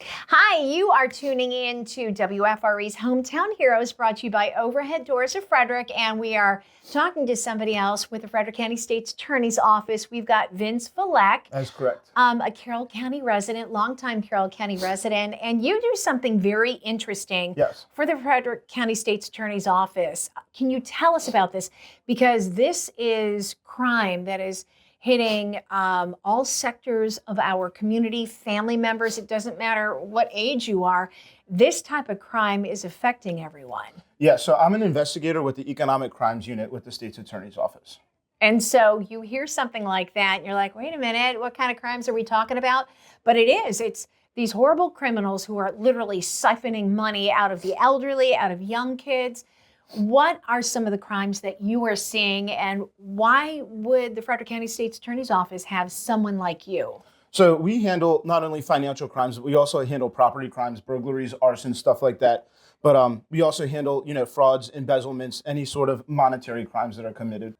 Hi, you are tuning in to WFRE's Hometown Heroes, brought to you by Overhead Doors of Frederick, and we are talking to somebody else with the Frederick County State's Attorney's Office. We've got Vince Vleck. That's correct. A Carroll County resident, longtime Carroll County resident, and you do something very interesting for the Frederick County State's Attorney's Office. Can you tell us about this? Because this is crime that is hitting all sectors of our community, family members. It doesn't matter what age you are. This type of crime is affecting everyone. Yeah, so I'm an investigator with the Economic Crimes Unit with the State's Attorney's Office. And so you hear something like that, and you're like, wait a minute, what kind of crimes are we talking about? But it's these horrible criminals who are literally siphoning money out of the elderly, out of young kids. What are some of the crimes that you are seeing, and why would the Frederick County State's Attorney's Office have someone like you? So we handle not only financial crimes, but we also handle property crimes, burglaries, arson, stuff like that. But we also handle, frauds, embezzlements, any sort of monetary crimes that are committed.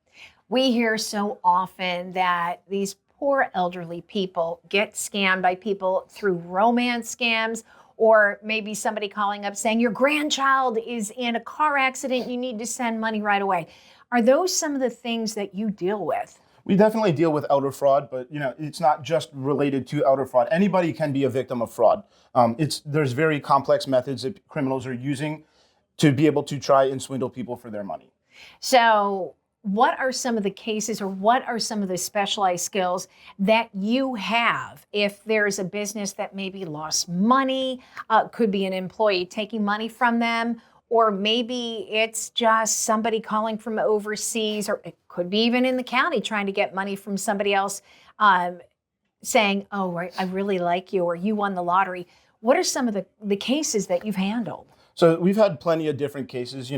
We hear so often that these poor elderly people get scammed by people through romance scams, or maybe somebody calling up saying your grandchild is in a car accident, you need to send money right away. Are those some of the things that you deal with? We definitely deal with elder fraud, but it's not just related to elder fraud. Anybody can be a victim of fraud. There's very complex methods that criminals are using to be able to try and swindle people for their money. So what are some of the cases, or what are some of the specialized skills that you have if there's a business that maybe lost money, could be an employee taking money from them, or maybe it's just somebody calling from overseas, or it could be even in the county trying to get money from somebody else, saying, oh, I really like you, or you won the lottery. What are some of the cases that you've handled? So we've had plenty of different cases,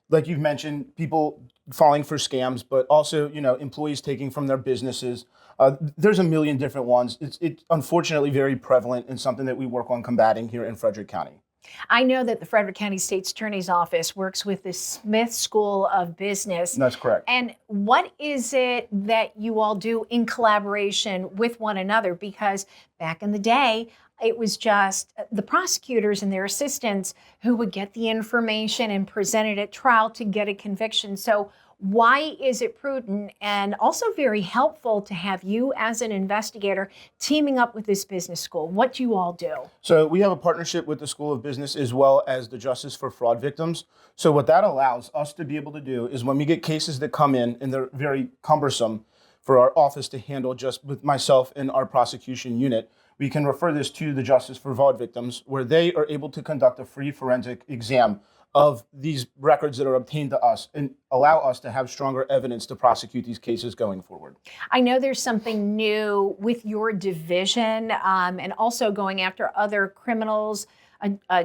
like you've mentioned, people falling for scams, but also, employees taking from their businesses. There's a million different ones. It's unfortunately very prevalent and something that we work on combating here in Frederick County. I know that the Frederick County State's Attorney's Office works with the Smith School of Business. That's correct. And what is it that you all do in collaboration with one another? Because back in the day, it was just the prosecutors and their assistants who would get the information and present it at trial to get a conviction. So why is it prudent and also very helpful to have you as an investigator teaming up with this business school? What do you all do? So we have a partnership with the School of Business as well as the Justice for Fraud Victims. So what that allows us to be able to do is when we get cases that come in and they're very cumbersome for our office to handle just with myself and our prosecution unit, we can refer this to the Justice for Fraud Victims, where they are able to conduct a free forensic exam of these records that are obtained to us and allow us to have stronger evidence to prosecute these cases going forward. I know there's something new with your division, and also going after other criminals,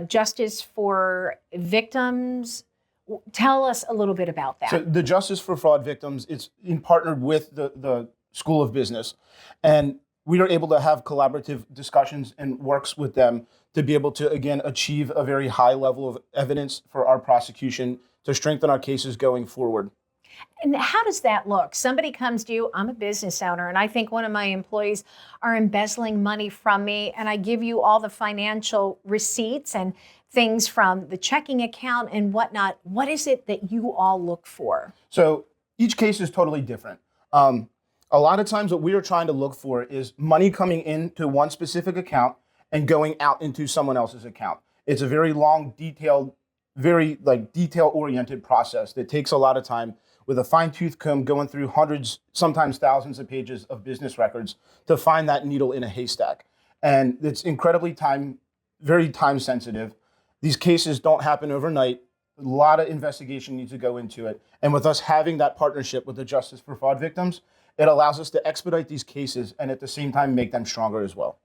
Justice for Victims. Tell us a little bit about that. So the Justice for Fraud Victims, it's in partnered with the School of Business, and we are able to have collaborative discussions and works with them to be able to, again, achieve a very high level of evidence for our prosecution to strengthen our cases going forward. And how does that look? Somebody comes to you, I'm a business owner, and I think one of my employees are embezzling money from me, and I give you all the financial receipts and things from the checking account and whatnot. What is it that you all look for? So each case is totally different. A lot of times what we are trying to look for is money coming into one specific account and going out into someone else's account. It's a very long, detailed, very detail-oriented process that takes a lot of time with a fine-tooth comb going through hundreds, sometimes thousands of pages of business records to find that needle in a haystack. And it's incredibly very time sensitive. These cases don't happen overnight. A lot of investigation needs to go into it. And with us having that partnership with the Justice for Fraud Victims, it allows us to expedite these cases and at the same time make them stronger as well.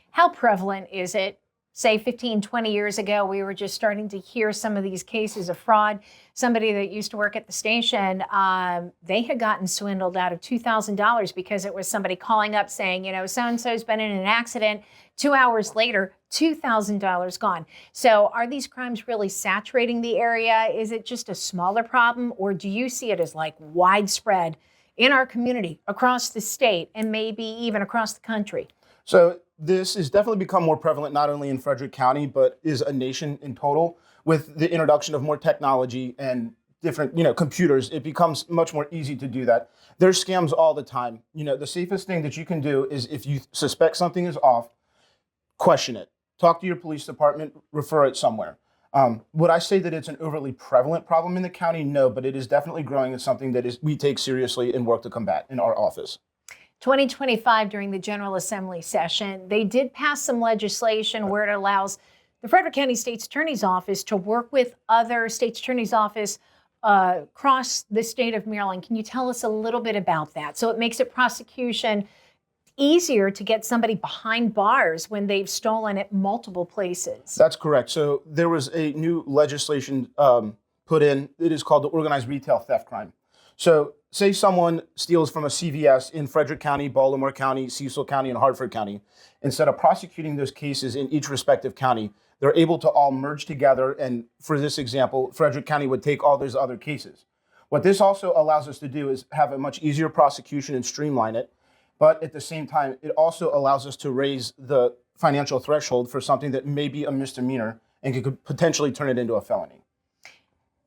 How prevalent is it? Say 15, 20 years ago, we were just starting to hear some of these cases of fraud. Somebody that used to work at the station, they had gotten swindled out of $2,000 because it was somebody calling up saying, so-and-so's been in an accident. 2 hours later, $2,000 gone. So are these crimes really saturating the area? Is it just a smaller problem, or do you see it as like widespread in our community, across the state, and maybe even across the country? So this has definitely become more prevalent, not only in Frederick County, but is a nation in total. With the introduction of more technology and different, computers, it becomes much more easy to do that. There's scams all the time. The safest thing that you can do is, if you suspect something is off, question it. Talk to your police department, refer it somewhere. Would I say that it's an overly prevalent problem in the county? No, but it is definitely growing as something that we take seriously and work to combat in our office. 2025, during the General Assembly session, they did pass some legislation where it allows the Frederick County State's Attorney's Office to work with other State's Attorney's Office across the state of Maryland. Can you tell us a little bit about that? So it makes it prosecution easier to get somebody behind bars when they've stolen at multiple places. That's correct. So there was a new legislation put in. It is called the organized retail theft crime. So say someone steals from a CVS in Frederick County, Baltimore County, Cecil County, and Hartford County. Instead of prosecuting those cases in each respective county, they're able to all merge together. And for this example, Frederick County would take all those other cases. What this also allows us to do is have a much easier prosecution and streamline it. But at the same time, it also allows us to raise the financial threshold for something that may be a misdemeanor and could potentially turn it into a felony.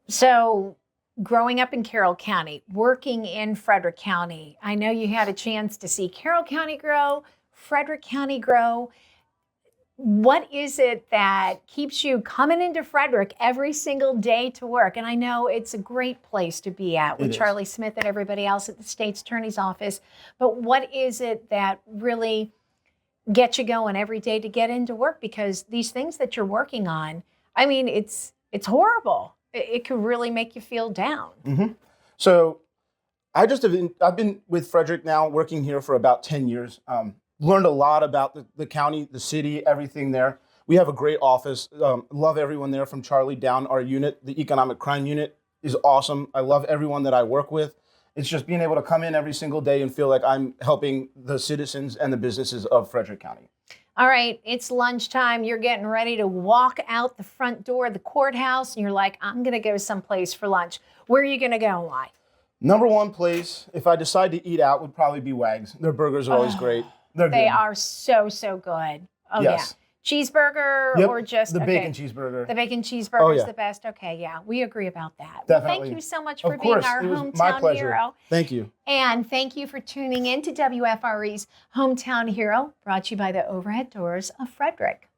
So growing up in Carroll County, working in Frederick County, I know you had a chance to see Carroll County grow, Frederick County grow. What is it that keeps you coming into Frederick every single day to work? And I know it's a great place to be at with Charlie Smith and everybody else at the State's Attorney's Office. But what is it that really gets you going every day to get into work? Because these things that you're working on, I mean, it's horrible. It could really make you feel down. Mm-hmm. So I've been with Frederick now, working here for about 10 years. Learned a lot about the county, the city, everything there. We have a great office. Love everyone there from Charlie down. Our unit, the economic crime unit, is awesome. I love everyone that I work with. It's just being able to come in every single day and feel like I'm helping the citizens and the businesses of Frederick County. All right, it's lunchtime. You're getting ready to walk out the front door of the courthouse, and you're like, I'm going to go someplace for lunch. Where are you going to go and why? Number one place, if I decide to eat out, would probably be Wag's. Their burgers are always great. They are so good. Oh, yes. Yeah. Cheeseburger or just the bacon cheeseburger. The bacon cheeseburger is the best. Okay, yeah, we agree about that. Definitely. Well, thank you so much for of being course. our It was hometown my pleasure. hero. Thank you. And thank you for tuning in to WFRE's Hometown Hero, brought to you by the Overhead Doors of Frederick.